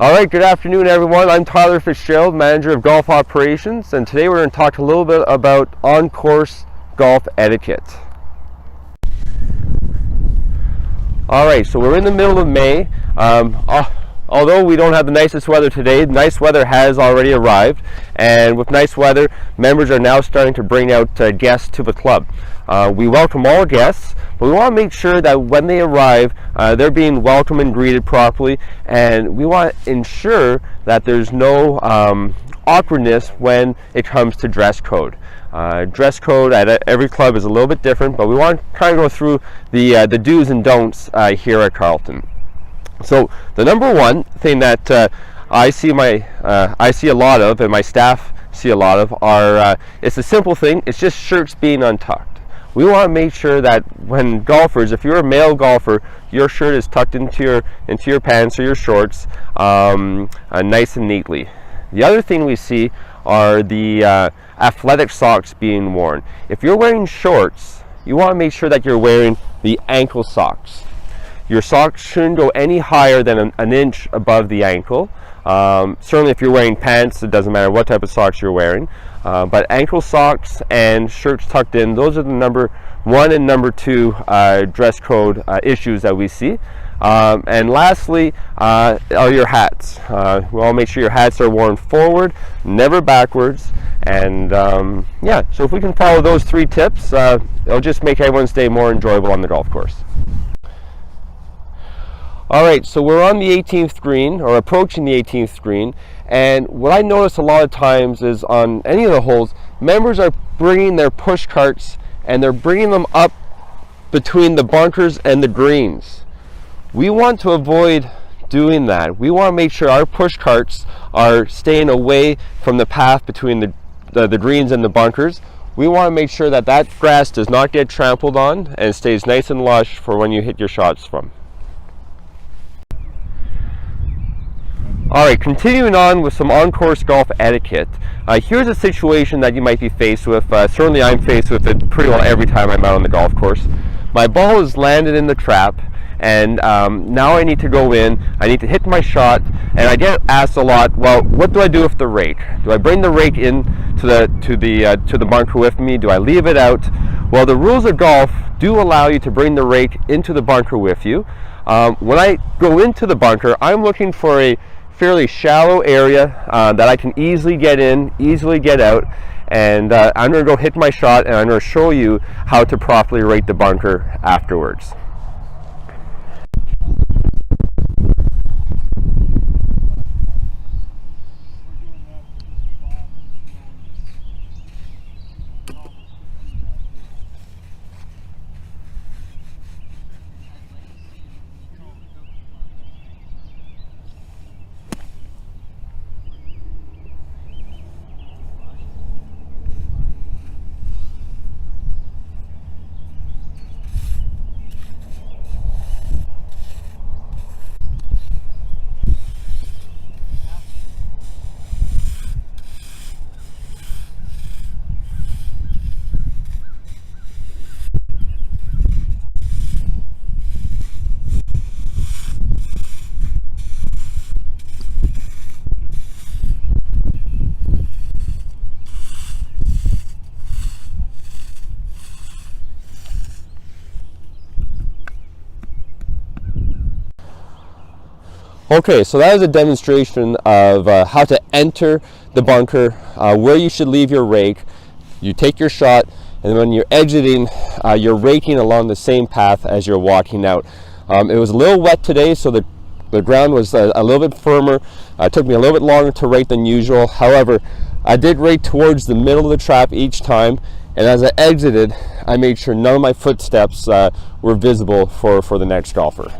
All right, good afternoon, everyone. I'm Tyler Fitzgerald, manager of golf operations, and today we're going to talk a little bit about on-course golf etiquette. All right, so we're in the middle of May. Although we don't have the nicest weather today, nice weather has already arrived, and with nice weather, members are now starting to bring out guests to the club. We welcome all guests, but we want to make sure that when they arrive, they're being welcomed and greeted properly, and we want to ensure that there's no awkwardness when it comes to dress code. Dress code at every club is a little bit different, but we want to kind of go through the do's and don'ts here at Carleton. So the number one thing that I see a lot of, and my staff see a lot of, are it's a simple thing. It's just shirts being untucked. We want to make sure that when golfers, if you're a male golfer, your shirt is tucked into your pants or your shorts, nice and neatly. The other thing we see are the athletic socks being worn. If you're wearing shorts, you want to make sure that you're wearing the ankle socks. Your socks shouldn't go any higher than an inch above the ankle. Certainly if you're wearing pants, it doesn't matter what type of socks you're wearing. But ankle socks and shirts tucked in, those are the number one and number two dress code issues that we see. And lastly are your hats. We want to make sure your hats are worn forward, never backwards. And yeah, so if we can follow those three tips, it'll just make everyone's day more enjoyable on the golf course. All right, so we're on the 18th green, or approaching the 18th green, and what I notice a lot of times is on any of the holes, members are bringing their push carts and they're bringing them up between the bunkers and the greens. We want to avoid doing that. We want to make sure our push carts are staying away from the path between the greens and the bunkers. We want to make sure that that grass does not get trampled on and stays nice and lush for when you hit your shots from. All right, continuing on with some on-course golf etiquette. Here's a situation that you might be faced with. Certainly I'm faced with it pretty well every time I'm out on the golf course. My ball is landed in the trap, and now I need to go in, I need to hit my shot, and I get asked a lot, well, what do I do with the rake? Do I bring the rake in to the bunker with me? Do I leave it out? Well, the rules of golf do allow you to bring the rake into the bunker with you. When I go into the bunker, I'm looking for a fairly shallow area that I can easily get in, easily get out, and I'm going to go hit my shot, and I'm going to show you how to properly rake the bunker afterwards. Okay, so that is a demonstration of how to enter the bunker, where you should leave your rake. You take your shot, and when you're exiting, you're raking along the same path as you're walking out. It was a little wet today, so the ground was a little bit firmer. It took me a little bit longer to rake than usual. However, I did rake towards the middle of the trap each time, and as I exited, I made sure none of my footsteps were visible for the next golfer.